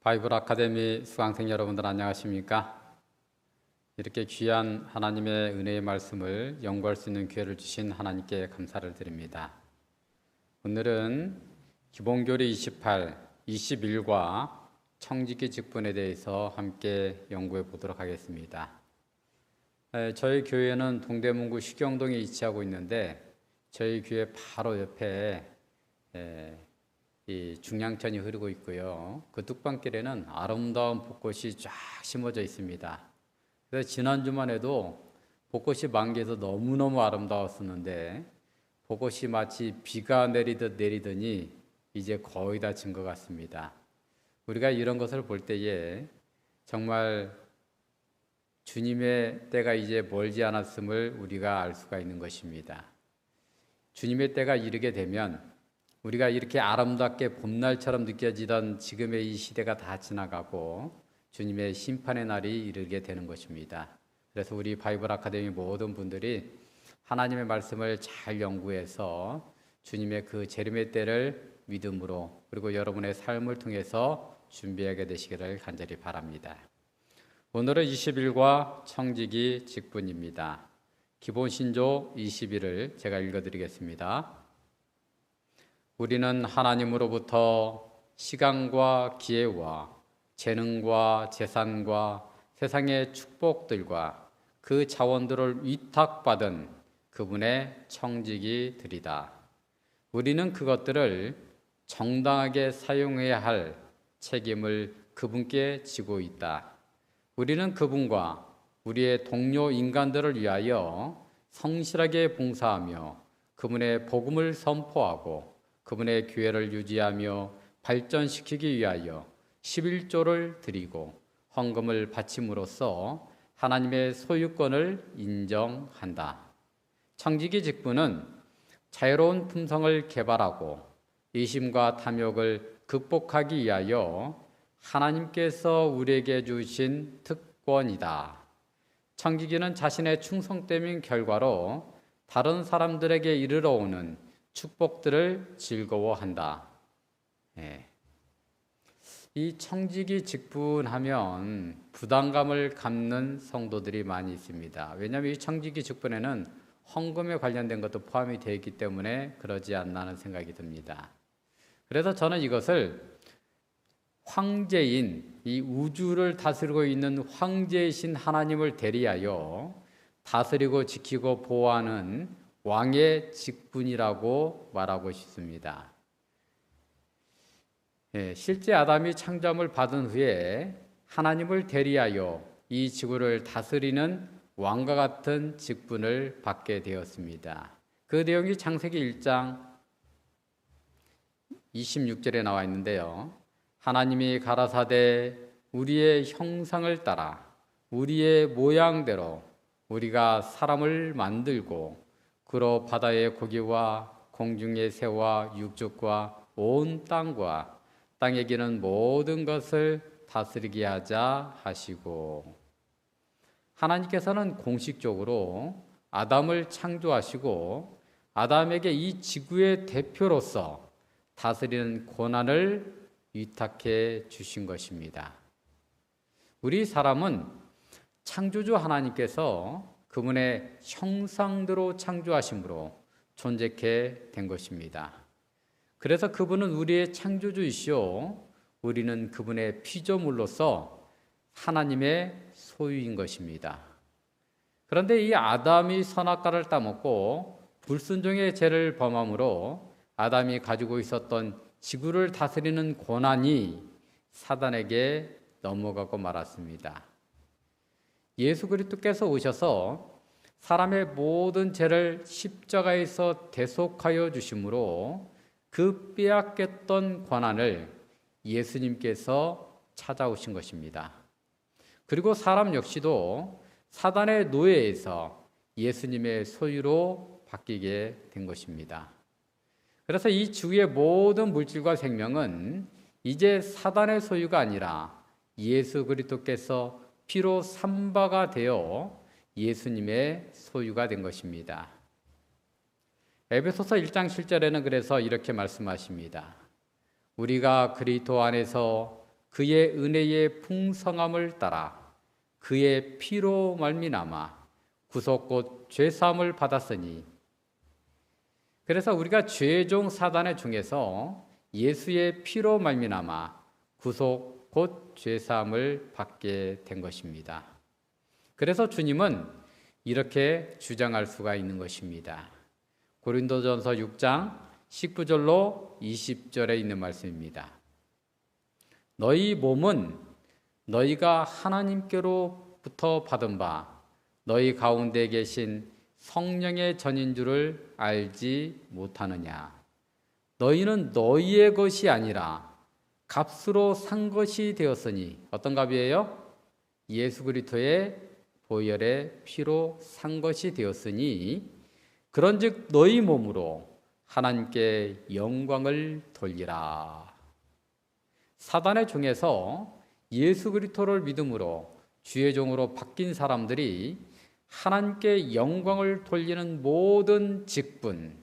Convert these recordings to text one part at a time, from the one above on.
바이블 아카데미 수강생 여러분들 안녕하십니까? 이렇게 귀한 하나님의 은혜의 말씀을 연구할 수 있는 기회를 주신 하나님께 감사를 드립니다. 오늘은 기본교리 28, 21과 청지기 직분에 대해서 함께 연구해 보도록 하겠습니다. 저희 교회는 동대문구 식경동에 위치하고 있는데 저희 교회 바로 옆에 이 중량천이 흐르고 있고요. 그 뚝방길에는 아름다운 벚꽃이 쫙 심어져 있습니다. 그래서 지난 주말에도 벚꽃이 만개해서 너무너무 아름다웠었는데 벚꽃이 마치 비가 내리듯 내리더니 이제 거의 다 진 것 같습니다. 우리가 이런 것을 볼 때에 정말 주님의 때가 이제 멀지 않았음을 우리가 알 수가 있는 것입니다. 주님의 때가 이르게 되면 우리가 이렇게 아름답게 봄날처럼 느껴지던 지금의 이 시대가 다 지나가고 주님의 심판의 날이 이르게 되는 것입니다. 그래서 우리 바이블 아카데미 모든 분들이 하나님의 말씀을 잘 연구해서 주님의 그 재림의 때를 믿음으로 그리고 여러분의 삶을 통해서 준비하게 되시기를 간절히 바랍니다. 오늘은 21과 청지기 직분입니다. 기본신조 21을 제가 읽어드리겠습니다. 우리는 하나님으로부터 시간과 기회와 재능과 재산과 세상의 축복들과 그 자원들을 위탁받은 그분의 청지기들이다. 우리는 그것들을 정당하게 사용해야 할 책임을 그분께 지고 있다. 우리는 그분과 우리의 동료 인간들을 위하여 성실하게 봉사하며 그분의 복음을 선포하고 그분의 교회를 유지하며 발전시키기 위하여 11조를 드리고 헌금을 바침으로써 하나님의 소유권을 인정한다. 청지기 직분은 자유로운 품성을 개발하고 이심과 탐욕을 극복하기 위하여 하나님께서 우리에게 주신 특권이다. 청지기는 자신의 충성됨인 결과로 다른 사람들에게 이르러 오는 축복들을 즐거워한다. 이 청지기 직분하면 부담감을 갖는 성도들이 많이 있습니다. 왜냐하면 이 청지기 직분에는 헌금에 관련된 것도 포함이 되어 있기 때문에 그러지 않나 하는 생각이 듭니다. 그래서 저는 이것을 황제인 이 우주를 다스리고 있는 황제이신 하나님을 대리하여 다스리고 지키고 보호하는 왕의 직분이라고 말하고 싶습니다. 실제 아담이 창조함을 받은 후에 하나님을 대리하여 이 지구를 다스리는 왕과 같은 직분을 받게 되었습니다. 그 내용이 창세기 1장 26절에 나와 있는데요. 하나님이 가라사대 우리의 형상을 따라 우리의 모양대로 우리가 사람을 만들고 그로 바다의 고기와 공중의 새와 육축과 온 땅과 땅에 기는 모든 것을 다스리게 하자 하시고, 하나님께서는 공식적으로 아담을 창조하시고 아담에게 이 지구의 대표로서 다스리는 권한을 위탁해 주신 것입니다. 우리 사람은 창조주 하나님께서 그분의 형상대로 창조하심으로 존재케 된 것입니다. 그래서 그분은 우리의 창조주이시오 우리는 그분의 피조물로서 하나님의 소유인 것입니다. 그런데 이 아담이 선악과를 따먹고 불순종의 죄를 범함으로 아담이 가지고 있었던 지구를 다스리는 권한이 사단에게 넘어가고 말았습니다. 예수 그리스도께서 오셔서 사람의 모든 죄를 십자가에서 대속하여 주심으로 그 빼앗겼던 권한을 예수님께서 찾아오신 것입니다. 그리고 사람 역시도 사단의 노예에서 예수님의 소유로 바뀌게 된 것입니다. 그래서 이 지구의 모든 물질과 생명은 이제 사단의 소유가 아니라 예수 그리스도께서 피로 삼바가 되어 예수님의 소유가 된 것입니다. 에베소서 1장 7절에는 그래서 이렇게 말씀하십니다. 우리가 그리스도 안에서 그의 은혜의 풍성함을 따라 그의 피로 말미암아 구속 곧 죄사함을 받았으니. 그래서 우리가 죄종 사단의 중에서 예수의 피로 말미암아 구속 곧 죄사함을 받게 된 것입니다. 그래서 주님은 이렇게 주장할 수가 있는 것입니다. 고린도전서 6장 19절로 20절에 있는 말씀입니다. 너희 몸은 너희가 하나님께로부터 받은 바 너희 가운데 계신 성령의 전인 줄을 알지 못하느냐. 너희는 너희의 것이 아니라 값으로 산 것이 되었으니. 어떤 값이에요? 예수 그리스도의 보혈의 피로 산 것이 되었으니 그런즉 너희 몸으로 하나님께 영광을 돌리라. 사단의 종에서 예수 그리스도를 믿음으로 주의 종으로 바뀐 사람들이 하나님께 영광을 돌리는 모든 직분,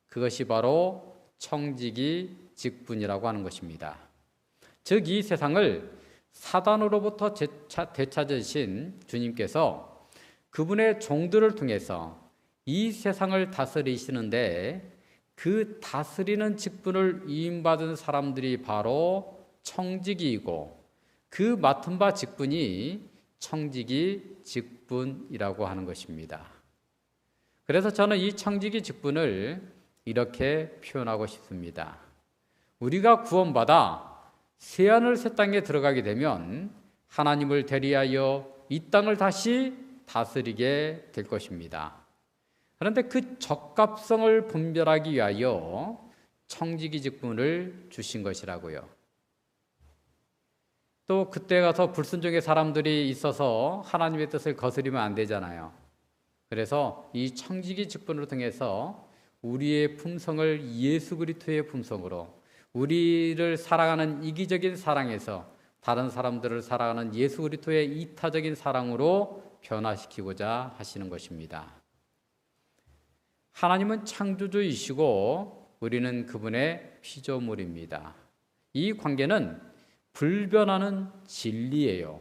그것이 바로 청지기 직분이라고 하는 것입니다. 즉 이 세상을 사단으로부터 되찾으신 주님께서 그분의 종들을 통해서 이 세상을 다스리시는데 그 다스리는 직분을 위임받은 사람들이 바로 청지기이고 그 맡은 바 직분이 청지기 직분이라고 하는 것입니다. 그래서 저는 이 청지기 직분을 이렇게 표현하고 싶습니다. 우리가 구원받아 새하늘 새 땅에 들어가게 되면 하나님을 대리하여 이 땅을 다시 다스리게 될 것입니다. 그런데 그 적합성을 분별하기 위하여 청지기 직분을 주신 것이라고요. 또 그때 가서 불순종의 사람들이 있어서 하나님의 뜻을 거스리면 안 되잖아요. 그래서 이 청지기 직분을 통해서 우리의 품성을 예수 그리스도의 품성으로, 우리를 사랑하는 이기적인 사랑에서 다른 사람들을 사랑하는 예수 그리스도의 이타적인 사랑으로 변화시키고자 하시는 것입니다. 하나님은 창조주이시고 우리는 그분의 피조물입니다. 이 관계는 불변하는 진리예요.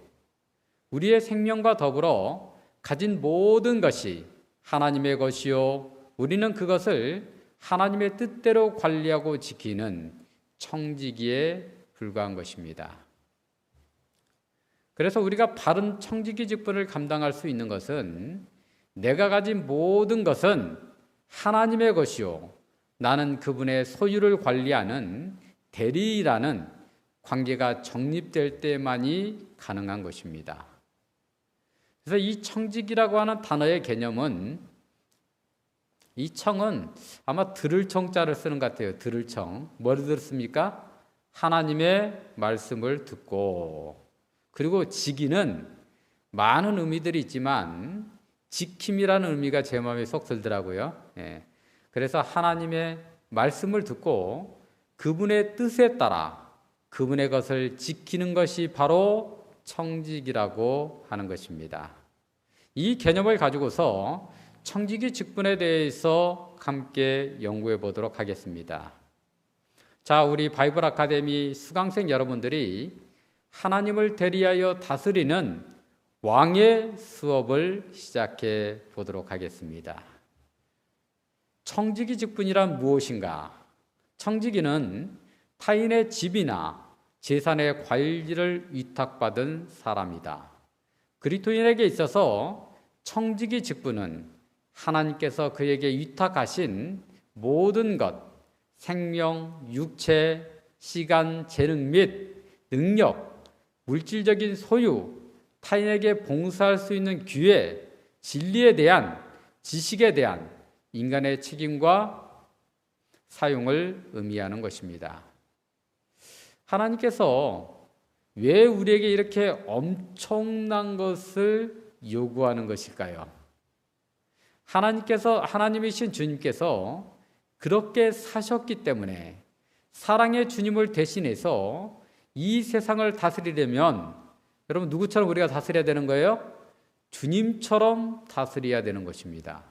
우리의 생명과 더불어 가진 모든 것이 하나님의 것이요 우리는 그것을 하나님의 뜻대로 관리하고 지키는 청지기에 불과한 것입니다. 그래서 우리가 바른 청지기 직분을 감당할 수 있는 것은 내가 가진 모든 것은 하나님의 것이요 나는 그분의 소유를 관리하는 대리라는 관계가 정립될 때만이 가능한 것입니다. 그래서 이 청지기라고 하는 단어의 개념은, 이 청은 아마 들을 청자를 쓰는 것 같아요. 들을 청. 뭘 들었습니까? 하나님의 말씀을 듣고, 그리고 지기는 많은 의미들이 있지만 지킴이라는 의미가 제 마음에 쏙 들더라고요. 예. 그래서 하나님의 말씀을 듣고 그분의 뜻에 따라 그분의 것을 지키는 것이 바로 청지기라고 하는 것입니다. 이 개념을 가지고서 청지기 직분에 대해서 함께 연구해 보도록 하겠습니다. 자, 우리 바이블 아카데미 수강생 여러분들이 하나님을 대리하여 다스리는 왕의 수업을 시작해 보도록 하겠습니다. 청지기 직분이란 무엇인가? 청지기는 타인의 집이나 재산의 관리를 위탁받은 사람이다. 그리스도인에게 있어서 청지기 직분은 하나님께서 그에게 위탁하신 모든 것, 생명, 육체, 시간, 재능 및 능력, 물질적인 소유, 타인에게 봉사할 수 있는 기회, 진리에 대한, 지식에 대한 인간의 책임과 사용을 의미하는 것입니다. 하나님께서 왜 우리에게 이렇게 엄청난 것을 요구하는 것일까요? 하나님이신 주님께서 그렇게 사셨기 때문에 사랑의 주님을 대신해서 이 세상을 다스리려면 여러분 누구처럼 우리가 다스려야 되는 거예요? 주님처럼 다스려야 되는 것입니다.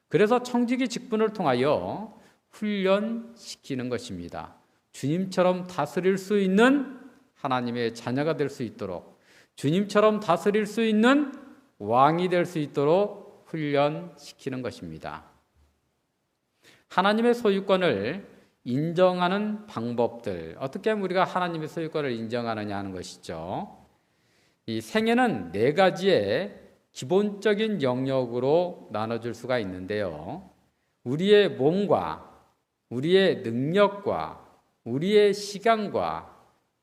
그래서 청지기 직분을 통하여 훈련시키는 것입니다. 주님처럼 다스릴 수 있는 하나님의 자녀가 될 수 있도록, 주님처럼 다스릴 수 있는 왕이 될 수 있도록 훈련시키는 것입니다. 하나님의 소유권을 인정하는 방법들, 어떻게 하면 우리가 하나님의 소유권을 인정하느냐 하는 것이죠. 이 생애는 네 가지의 기본적인 영역으로 나눠줄 수가 있는데요. 우리의 몸과 우리의 능력과 우리의 시간과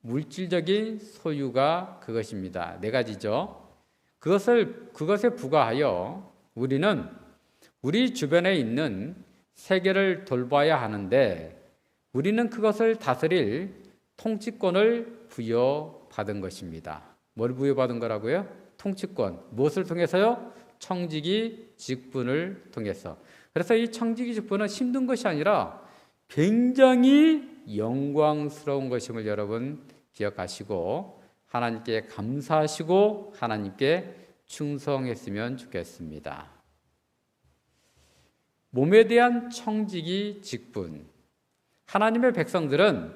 물질적인 소유가 그것입니다. 네 가지죠. 그것에 부과하여 우리는 우리 주변에 있는 세계를 돌봐야 하는데, 우리는 그것을 다스릴 통치권을 부여받은 것입니다. 뭘 부여받은 거라고요? 통치권. 무엇을 통해서요? 청지기 직분을 통해서. 그래서 이 청지기 직분은 힘든 것이 아니라 굉장히 영광스러운 것임을 여러분 기억하시고 하나님께 감사하시고 하나님께 충성했으면 좋겠습니다. 몸에 대한 청지기 직분. 하나님의 백성들은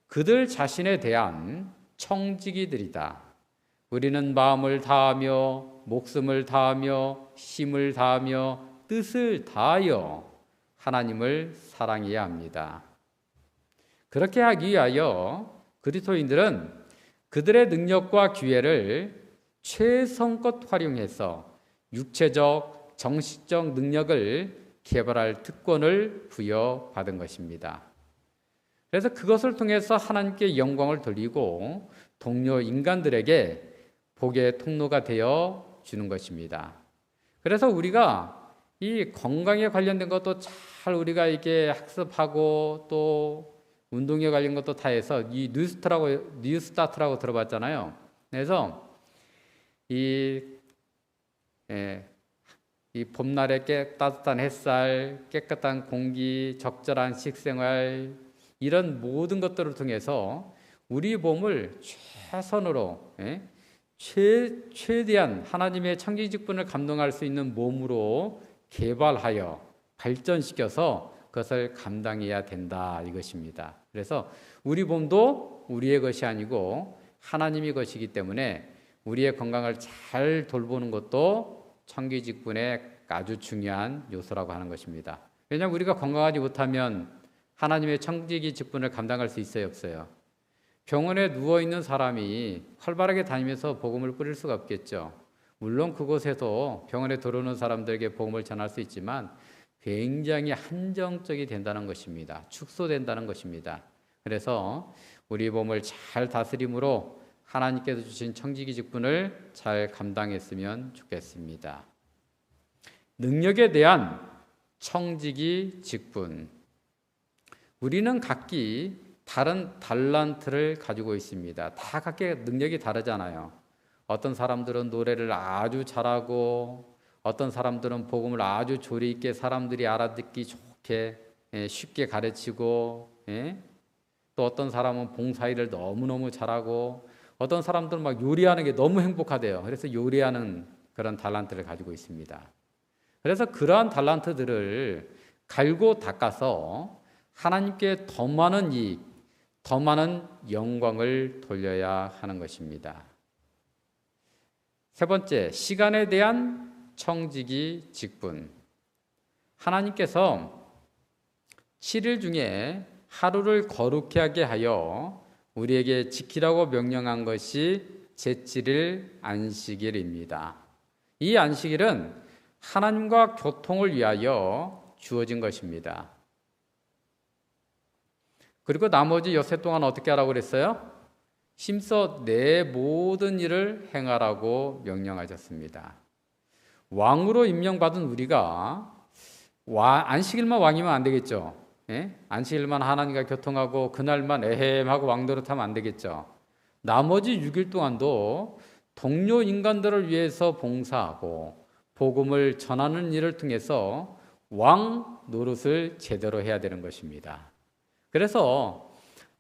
그들 자신에 대한 청지기들이다. 우리는 마음을 다하며 목숨을 다하며 힘을 다하며 뜻을 다하여 하나님을 사랑해야 합니다. 그렇게 하기 위하여 그리스도인들은 그들의 능력과 기회를 최선껏 활용해서 육체적, 정신적 능력을 개발할 특권을 부여받은 것입니다. 그래서 그것을 통해서 하나님께 영광을 돌리고 동료 인간들에게 복의 통로가 되어 주는 것입니다. 그래서 우리가 이 건강에 관련된 것도 잘 우리가 이게 학습하고 또 운동에 관련 것도 다 해서 이 뉴스타트라고 들어봤잖아요. 그래서 이 봄날의 따뜻한 햇살, 깨끗한 공기, 적절한 식생활, 이런 모든 것들을 통해서 우리 몸을 최선으로 최대한 하나님의 청지기 직분을 감당할 수 있는 몸으로 개발하여 발전시켜서 그것을 감당해야 된다, 이것입니다. 그래서 우리 몸도 우리의 것이 아니고 하나님의 것이기 때문에 우리의 건강을 잘 돌보는 것도 청지기 직분의 아주 중요한 요소라고 하는 것입니다. 왜냐하면 우리가 건강하지 못하면 하나님의 청지기 직분을 감당할 수 있어요, 없어요? 병원에 누워있는 사람이 활발하게 다니면서 복음을 뿌릴 수가 없겠죠. 물론 그곳에서 병원에 들어오는 사람들에게 복음을 전할 수 있지만 굉장히 한정적이 된다는 것입니다. 축소된다는 것입니다. 그래서 우리 몸을 잘 다스림으로 하나님께서 주신 청지기 직분을 잘 감당했으면 좋겠습니다. 능력에 대한 청지기 직분. 우리는 각기 다른 달란트를 가지고 있습니다. 다 각기 능력이 다르잖아요. 어떤 사람들은 노래를 아주 잘하고, 어떤 사람들은 복음을 아주 조리 있게 사람들이 알아듣기 좋게 쉽게 가르치고, 또 어떤 사람은 봉사일을 너무너무 잘하고, 어떤 사람들은 막 요리하는 게 너무 행복하대요. 그래서 요리하는 그런 달란트를 가지고 있습니다. 그래서 그러한 달란트들을 갈고 닦아서 하나님께 더 많은 이익, 더 많은 영광을 돌려야 하는 것입니다. 세 번째, 시간에 대한 청지기 직분. 하나님께서 7일 중에 하루를 거룩히 하게 하여 우리에게 지키라고 명령한 것이 제7일 안식일입니다. 이 안식일은 하나님과 교통을 위하여 주어진 것입니다. 그리고 나머지 여세 동안 어떻게 하라고 그랬어요? 힘써 내 모든 일을 행하라고 명령하셨습니다. 왕으로 임명받은 우리가 안식일만 왕이면 안 되겠죠. 안식일만 하나님과 교통하고 그날만 에헴하고 왕노릇하면 안 되겠죠. 나머지 6일 동안도 동료 인간들을 위해서 봉사하고 복음을 전하는 일을 통해서 왕 노릇을 제대로 해야 되는 것입니다. 그래서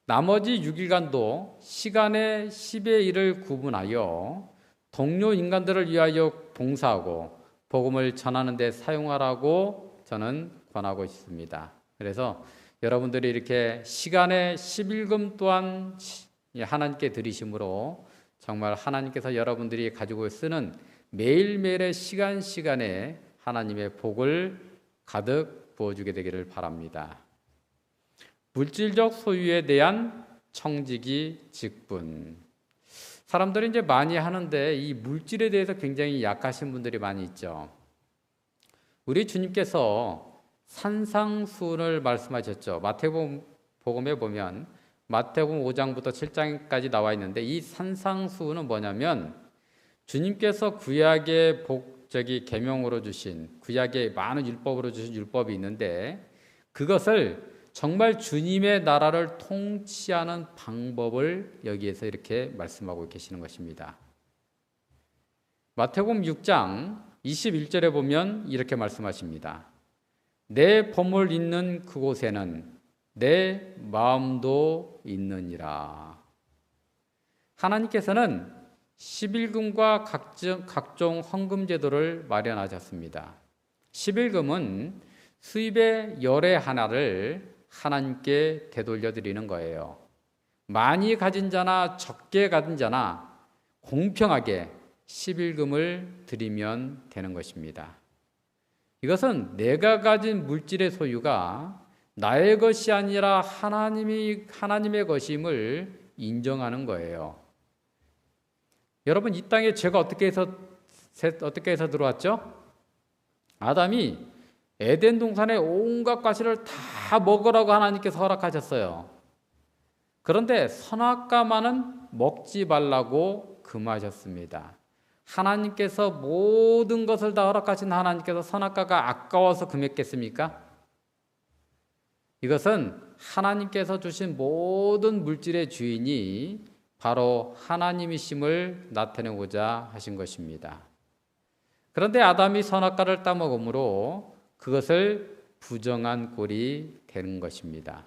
나머지 6일간도 시간의 10의 1을 구분하여 동료 인간들을 위하여 봉사하고 복음을 전하는 데 사용하라고 저는 권하고 있습니다. 그래서 여러분들이 이렇게 시간의 11금 또한 하나님께 드리심으로 정말 하나님께서 여러분들이 가지고 쓰는 매일매일의 시간에 하나님의 복을 가득 부어주게 되기를 바랍니다. 물질적 소유에 대한 청지기 직분. 사람들이 이제 많이 하는데 이 물질에 대해서 굉장히 약하신 분들이 많이 있죠. 우리 주님께서 산상수훈을 말씀하셨죠. 마태복음에 보면 마태복음 5장부터 7장까지 나와 있는데 이 산상수훈은 뭐냐면 주님께서 구약의 계명으로 주신 구약의 많은 율법으로 주신 율법이 있는데 그것을 정말 주님의 나라를 통치하는 방법을 여기에서 이렇게 말씀하고 계시는 것입니다. 마태복음 6장 21절에 보면 이렇게 말씀하십니다. 내 보물 있는 그곳에는 내 마음도 있느니라. 하나님께서는 11금과 각종 헌금 제도를 마련하셨습니다. 11금은 수입의 열의 하나를 하나님께 되돌려 드리는 거예요. 많이 가진 자나 적게 가진 자나 공평하게 11금을 드리면 되는 것입니다. 이것은 내가 가진 물질의 소유가 나의 것이 아니라 하나님의 것임을 인정하는 거예요. 여러분, 이 땅에 죄가 어떻게 해서 들어왔죠? 아담이 에덴 동산의 온갖 과실을 다 먹으라고 하나님께서 허락하셨어요. 그런데 선악과만은 먹지 말라고 금하셨습니다. 하나님께서 모든 것을 다 허락하신 하나님께서 선악과가 아까워서 금했겠습니까? 이것은 하나님께서 주신 모든 물질의 주인이 바로 하나님이심을 나타내고자 하신 것입니다. 그런데 아담이 선악과를 따먹음으로 그것을 부정한 꼴이 되는 것입니다.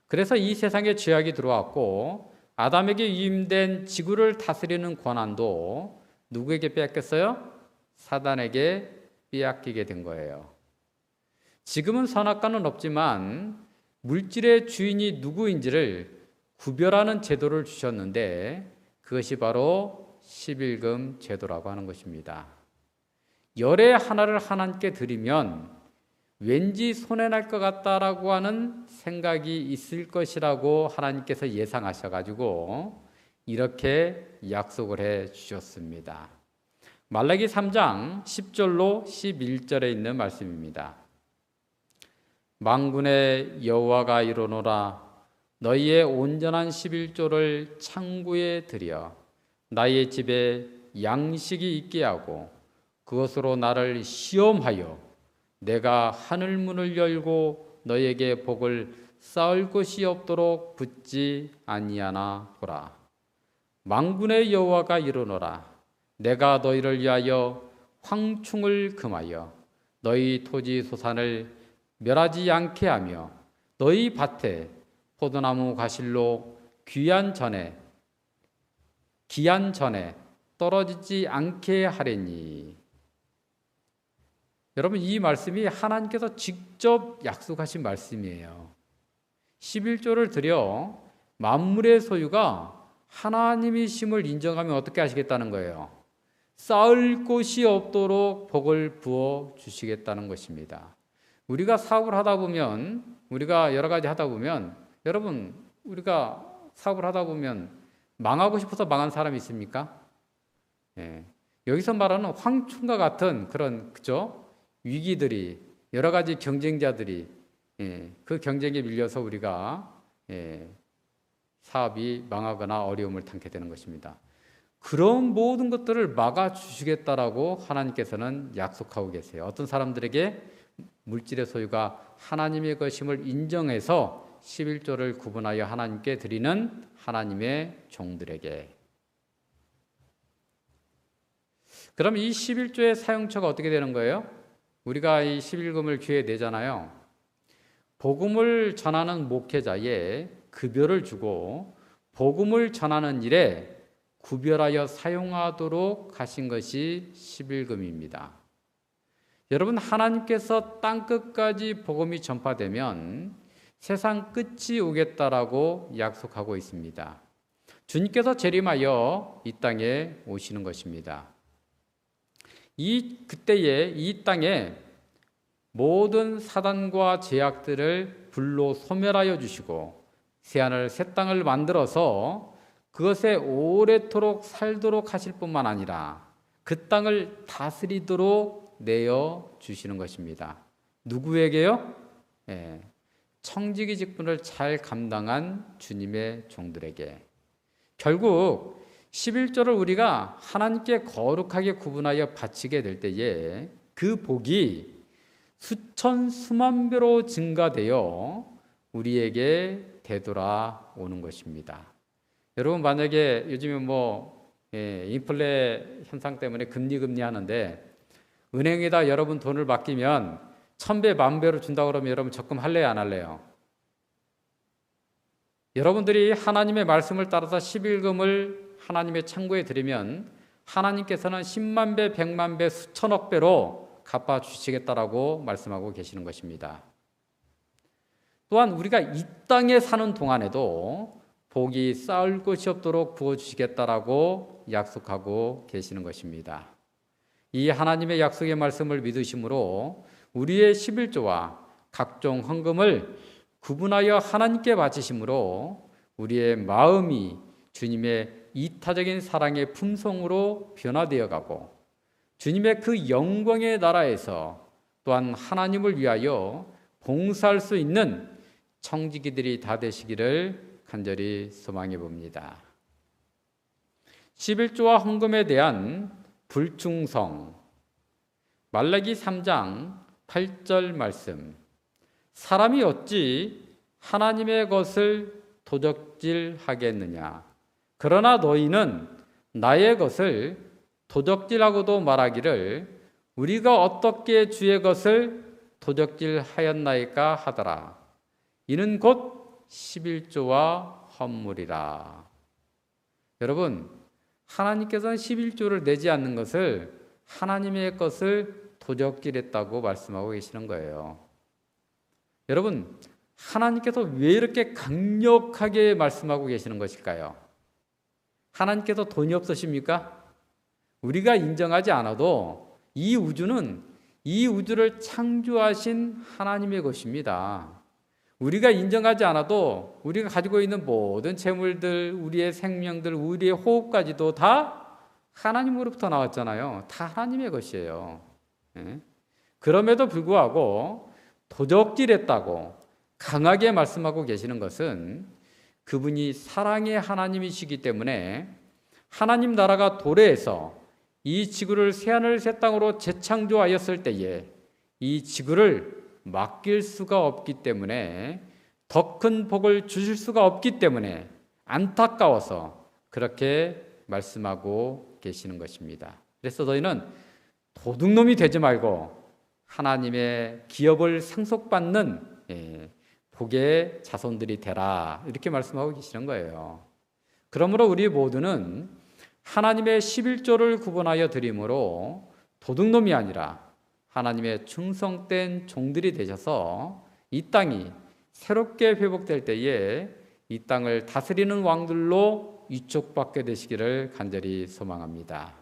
그래서 이 세상에 죄악이 들어왔고 아담에게 위임된 지구를 다스리는 권한도 누구에게 빼앗겼어요? 사단에게 빼앗기게 된 거예요. 지금은 선악과는 없지만 물질의 주인이 누구인지를 구별하는 제도를 주셨는데 그것이 바로 11금 제도라고 하는 것입니다. 열의 하나를 하나님께 드리면 왠지 손해날 것 같다라고 하는 생각이 있을 것이라고 하나님께서 예상하셔가지고 이렇게 약속을 해 주셨습니다. 말라기 3장 10절로 11절에 있는 말씀입니다. 만군의 여호와가 이르노라 너희의 온전한 11조를 창고에 들여 나의 집에 양식이 있게 하고 그것으로 나를 시험하여 내가 하늘문을 열고 너희에게 복을 쌓을 곳이 없도록 붙지 아니하나 보라. 만군의 여호와가 이르노라 내가 너희를 위하여 황충을 금하여 너희 토지 소산을 멸하지 않게 하며 너희 밭에 포도나무 과실로 기한 전에 떨어지지 않게 하리니. 여러분, 이 말씀이 하나님께서 직접 약속하신 말씀이에요. 11조를 드려 만물의 소유가 하나님이심을 인정하면 어떻게 하시겠다는 거예요? 쌓을 곳이 없도록 복을 부어 주시겠다는 것입니다. 우리가 사업을 하다 보면, 우리가 여러 가지 하다 보면, 여러분, 우리가 사업을 하다 보면 망하고 싶어서 망한 사람이 있습니까? 예. 여기서 말하는 황충과 같은 그런, 그죠? 위기들이, 여러 가지 경쟁자들이, 그 경쟁에 밀려서 우리가, 사업이 망하거나 어려움을 당게 되는 것입니다. 그런 모든 것들을 막아주시겠다라고 하나님께서는 약속하고 계세요. 어떤 사람들에게 물질의 소유가 하나님의 것임을 인정해서 11조를 구분하여 하나님께 드리는 하나님의 종들에게. 그럼 이 11조의 사용처가 어떻게 되는 거예요? 우리가 이 11금을 귀에 내잖아요. 복음을 전하는 목회자에 급여를 주고 복음을 전하는 일에 구별하여 사용하도록 하신 것이 11금입니다. 여러분, 하나님께서 땅끝까지 복음이 전파되면 세상 끝이 오겠다라고 약속하고 있습니다. 주님께서 재림하여 이 땅에 오시는 것입니다. 그때에 이 땅에 모든 사단과 제약들을 불로 소멸하여 주시고 새하늘 새 땅을 만들어서 그것에 오래도록 살도록 하실 뿐만 아니라 그 땅을 다스리도록 내어 주시는 것입니다. 누구에게요? 청지기 직분을 잘 감당한 주님의 종들에게. 결국 11조를 우리가 하나님께 거룩하게 구분하여 바치게 될 때에 그 복이 수천 수만 배로 증가되어 우리에게 되돌아오는 것입니다. 여러분, 만약에 요즘에 인플레 현상 때문에 금리 하는데 은행에다 여러분 돈을 맡기면 1000배, 10,000배로 준다고 그러면 여러분 적금할래요, 안 할래요? 여러분들이 하나님의 말씀을 따라서 11금을 하나님의 창고에 드리면 하나님께서는 10만 배, 100만 배, 수천억 배로 갚아주시겠다라고 말씀하고 계시는 것입니다. 또한 우리가 이 땅에 사는 동안에도 복이 쌓을 곳이 없도록 부어주시겠다라고 약속하고 계시는 것입니다. 이 하나님의 약속의 말씀을 믿으심으로 우리의 11조와 각종 헌금을 구분하여 하나님께 바치심으로 우리의 마음이 주님의 이타적인 사랑의 품성으로 변화되어 가고 주님의 그 영광의 나라에서 또한 하나님을 위하여 봉사할 수 있는 청지기들이 다 되시기를 간절히 소망해 봅니다. 11조와 헌금에 대한 불충성. 말라기 3장 8절 말씀. 사람이 어찌 하나님의 것을 도적질하겠느냐. 그러나 너희는 나의 것을 도적질하고도 말하기를 우리가 어떻게 주의 것을 도적질하였나이까 하더라. 이는 곧 11조와 헌물이라. 여러분, 하나님께서는 11조를 내지 않는 것을 하나님의 것을 도적질했다고 말씀하고 계시는 거예요. 여러분, 하나님께서 왜 이렇게 강력하게 말씀하고 계시는 것일까요? 하나님께서 돈이 없으십니까? 우리가 인정하지 않아도 이 우주를 창조하신 하나님의 것입니다. 우리가 인정하지 않아도 우리가 가지고 있는 모든 재물들, 우리의 생명들, 우리의 호흡까지도 다 하나님으로부터 나왔잖아요. 다 하나님의 것이에요. 그럼에도 불구하고 도적질했다고 강하게 말씀하고 계시는 것은 그분이 사랑의 하나님이시기 때문에 하나님 나라가 도래해서 이 지구를 새하늘 새 땅으로 재창조하였을 때에 이 지구를 맡길 수가 없기 때문에 더 큰 복을 주실 수가 없기 때문에 안타까워서 그렇게 말씀하고 계시는 것입니다. 그래서 너희는 도둑놈이 되지 말고 하나님의 기업을 상속받는 복의 자손들이 되라, 이렇게 말씀하고 계시는 거예요. 그러므로 우리 모두는 하나님의 11조를 구분하여 드림으로 도둑놈이 아니라 하나님의 충성된 종들이 되셔서 이 땅이 새롭게 회복될 때에 이 땅을 다스리는 왕들로 위촉받게 되시기를 간절히 소망합니다.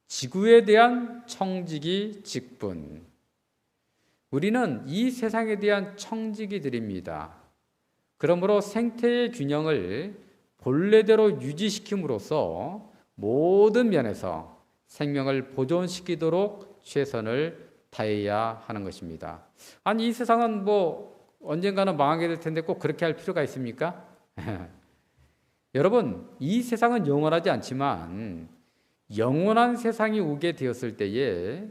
지구에 대한 청지기 직분. 우리는 이 세상에 대한 청지기들입니다. 그러므로 생태의 균형을 본래대로 유지시킴으로써 모든 면에서 생명을 보존시키도록 최선을 다해야 하는 것입니다. 아니, 이 세상은 언젠가는 망하게 될 텐데 꼭 그렇게 할 필요가 있습니까? 여러분, 이 세상은 영원하지 않지만 영원한 세상이 오게 되었을 때에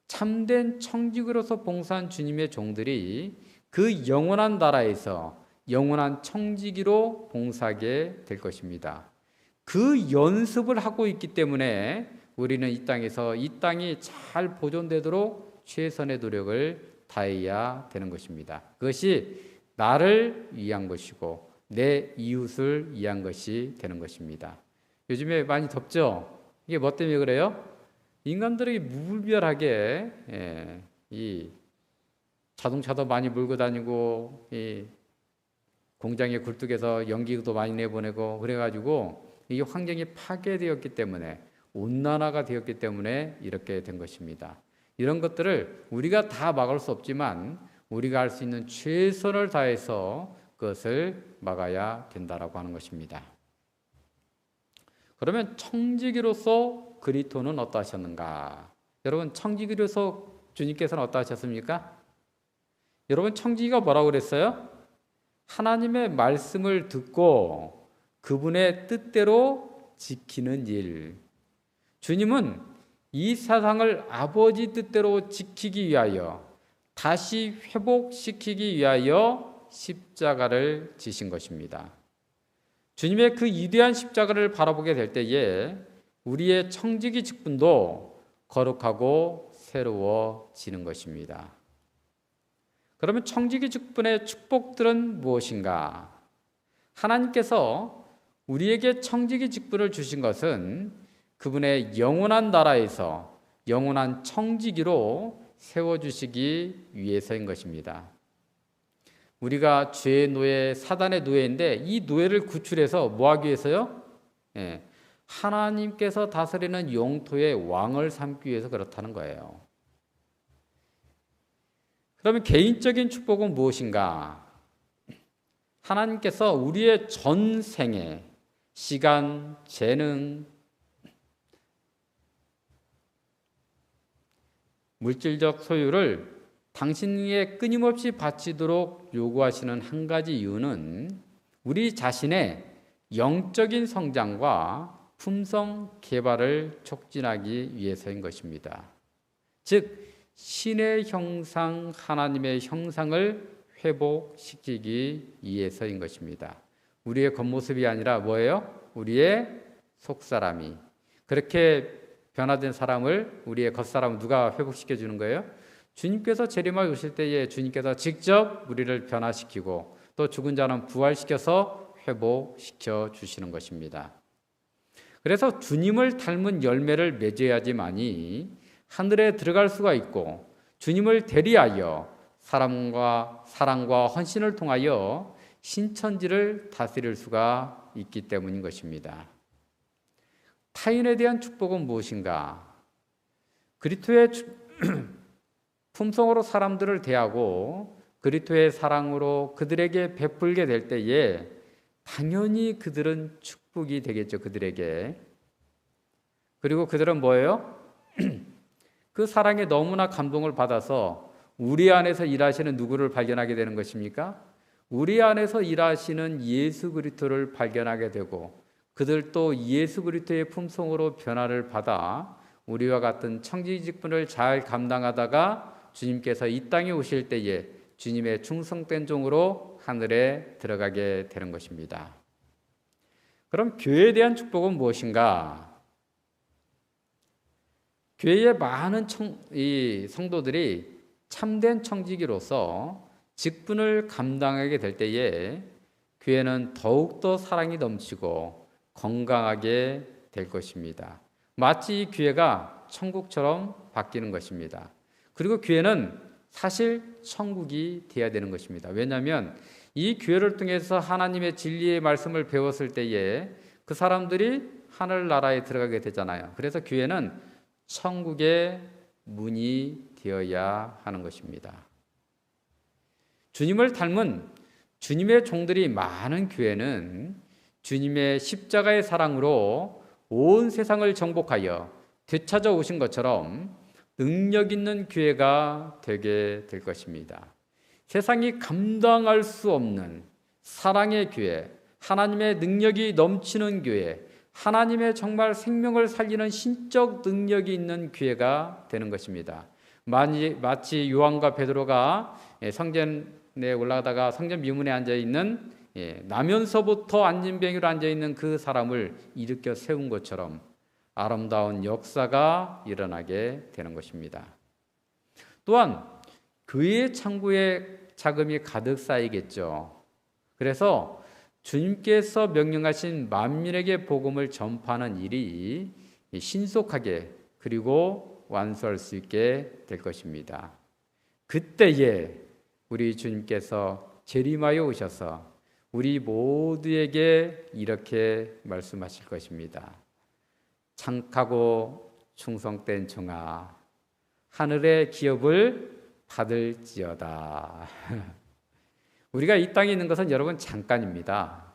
참된 청지기로서 봉사한 주님의 종들이 그 영원한 나라에서 영원한 청지기로 봉사하게 될 것입니다. 그 연습을 하고 있기 때문에 우리는 이 땅에서 이 땅이 잘 보존되도록 최선의 노력을 다해야 되는 것입니다. 그것이 나를 위한 것이고 내 이웃을 위한 것이 되는 것입니다. 요즘에 많이 덥죠? 이게 뭐 때문에 그래요? 인간들이 무분별하게 이 자동차도 많이 몰고 다니고 이 공장에 굴뚝에서 연기도 많이 내보내고 그래가지고 이 환경이 파괴되었기 때문에 온난화가 되었기 때문에 이렇게 된 것입니다. 이런 것들을 우리가 다 막을 수 없지만 우리가 할 수 있는 최선을 다해서 그것을 막아야 된다라고 하는 것입니다. 그러면 청지기로서 그리스도는 어떠하셨는가? 여러분, 청지기로서 주님께서는 어떠하셨습니까? 여러분, 청지기가 뭐라고 그랬어요? 하나님의 말씀을 듣고 그분의 뜻대로 지키는 일. 주님은 이 세상을 아버지 뜻대로 지키기 위하여, 다시 회복시키기 위하여 십자가를 지신 것입니다. 주님의 그 위대한 십자가를 바라보게 될 때에 우리의 청지기 직분도 거룩하고 새로워지는 것입니다. 그러면 청지기 직분의 축복들은 무엇인가? 하나님께서 우리에게 청지기 직분을 주신 것은 그분의 영원한 나라에서 영원한 청지기로 세워주시기 위해서인 것입니다. 우리가 죄의 노예, 사단의 노예인데 이 노예를 구출해서 뭐 하기 위해서요? 하나님께서 다스리는 영토의 왕을 삼기 위해서 그렇다는 거예요. 그러면 개인적인 축복은 무엇인가? 하나님께서 우리의 전생에 시간, 재능, 물질적 소유를 당신에게 끊임없이 바치도록 요구하시는 한 가지 이유는 우리 자신의 영적인 성장과 품성 개발을 촉진하기 위해서인 것입니다. 즉 신의 형상, 하나님의 형상을 회복시키기 위해서인 것입니다. 우리의 겉모습이 아니라 뭐예요? 우리의 속사람이. 그렇게 변화된 사람을, 우리의 겉사람을 누가 회복시켜 주는 거예요? 주님께서 재림하여 오실 때에 주님께서 직접 우리를 변화시키고 또 죽은 자는 부활시켜서 회복시켜 주시는 것입니다. 그래서 주님을 닮은 열매를 맺어야지만이 하늘에 들어갈 수가 있고 주님을 대리하여 사랑과 헌신을 통하여 신천지를 다스릴 수가 있기 때문인 것입니다. 타인에 대한 축복은 무엇인가? 그리스도의 품성으로 사람들을 대하고 그리스도의 사랑으로 그들에게 베풀게 될 때에 당연히 그들은 축복이 되겠죠. 그들에게. 그리고 그들은 뭐예요? 그 사랑에 너무나 감동을 받아서 우리 안에서 일하시는 누구를 발견하게 되는 것입니까? 우리 안에서 일하시는 예수 그리스도를 발견하게 되고 그들도 예수 그리스도의 품성으로 변화를 받아 우리와 같은 청지 직분을 잘 감당하다가 주님께서 이 땅에 오실 때에 주님의 충성된 종으로 하늘에 들어가게 되는 것입니다. 그럼 교회에 대한 축복은 무엇인가? 교회의 많은 성도들이 참된 청지기로서 직분을 감당하게 될 때에 교회는 더욱더 사랑이 넘치고 건강하게 될 것입니다. 마치 이 교회가 천국처럼 바뀌는 것입니다. 그리고 교회는 사실 천국이 되어야 되는 것입니다. 왜냐하면 이 교회를 통해서 하나님의 진리의 말씀을 배웠을 때에 그 사람들이 하늘나라에 들어가게 되잖아요. 그래서 교회는 천국의 문이 되어야 하는 것입니다. 주님을 닮은 주님의 종들이 많은 교회는 주님의 십자가의 사랑으로 온 세상을 정복하여 되찾아 오신 것처럼 능력 있는 교회가 되게 될 것입니다. 세상이 감당할 수 없는 사랑의 교회, 하나님의 능력이 넘치는 교회, 하나님의 정말 생명을 살리는 신적 능력이 있는 교회가 되는 것입니다. 마치 요한과 베드로가 성전에 올라가다가 성전 미문에 앉아있는 나면서부터 안진뱅이로 앉아있는 그 사람을 일으켜 세운 것처럼 아름다운 역사가 일어나게 되는 것입니다. 또한 교회의 창고에 자금이 가득 쌓이겠죠. 그래서 주님께서 명령하신 만민에게 복음을 전파하는 일이 신속하게 그리고 완수할 수 있게 될 것입니다. 그때에 우리 주님께서 재림하여 오셔서 우리 모두에게 이렇게 말씀하실 것입니다. 착하고 충성된 종아, 하늘의 기업을 받을지어다. 우리가 이 땅에 있는 것은 여러분 잠깐입니다.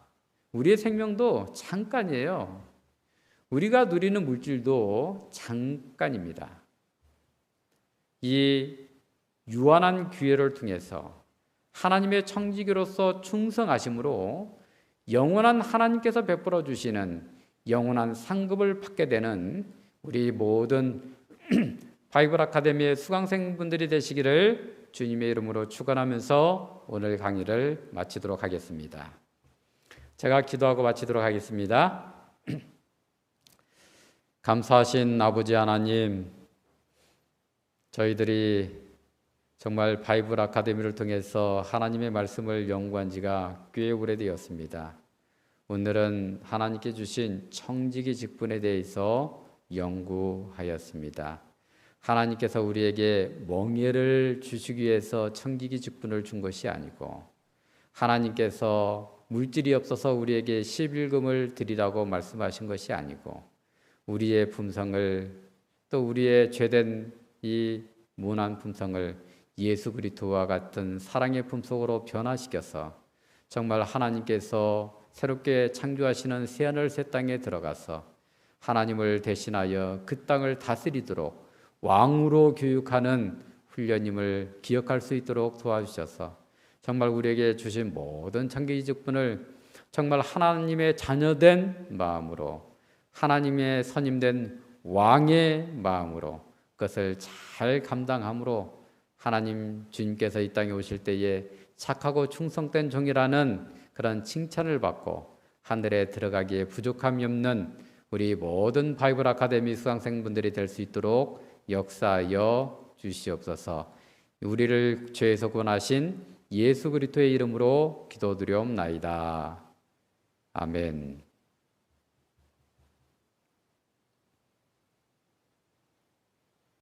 우리의 생명도 잠깐이에요. 우리가 누리는 물질도 잠깐입니다. 이 유한한 기회를 통해서 하나님의 청지기로서 충성하심으로 영원한 하나님께서 베풀어 주시는 영원한 상급을 받게 되는 우리 모든 바이블 아카데미의 수강생분들이 되시기를 주님의 이름으로 축원하면서 오늘 강의를 마치도록 하겠습니다. 제가 기도하고 마치도록 하겠습니다. 감사하신 아버지 하나님, 저희들이 정말 바이블 아카데미를 통해서 하나님의 말씀을 연구한 지가 꽤 오래되었습니다. 오늘은 하나님께 주신 청지기 직분에 대해서 연구하였습니다. 하나님께서 우리에게 멍에를 주시기 위해서 청지기 직분을 준 것이 아니고, 하나님께서 물질이 없어서 우리에게 11금을 드리라고 말씀하신 것이 아니고, 우리의 품성을, 또 우리의 죄된 이 문한 품성을 예수 그리스도와 같은 사랑의 품속으로 변화시켜서 정말 하나님께서 새롭게 창조하시는 새하늘 새 땅에 들어가서 하나님을 대신하여 그 땅을 다스리도록 왕으로 교육하는 훈련임을 기억할 수 있도록 도와주셔서 정말 우리에게 주신 모든 청지기 직분을 정말 하나님의 자녀된 마음으로, 하나님의 선임된 왕의 마음으로 그것을 잘 감당함으로 하나님 주님께서 이 땅에 오실 때에 착하고 충성된 종이라는 그런 칭찬을 받고 하늘에 들어가기에 부족함이 없는 우리 모든 바이블 아카데미 수강생분들이 될 수 있도록 역사하여 주시옵소서. 우리를 죄에서 구원하신 예수 그리스도의 이름으로 기도드리옵나이다. 아멘.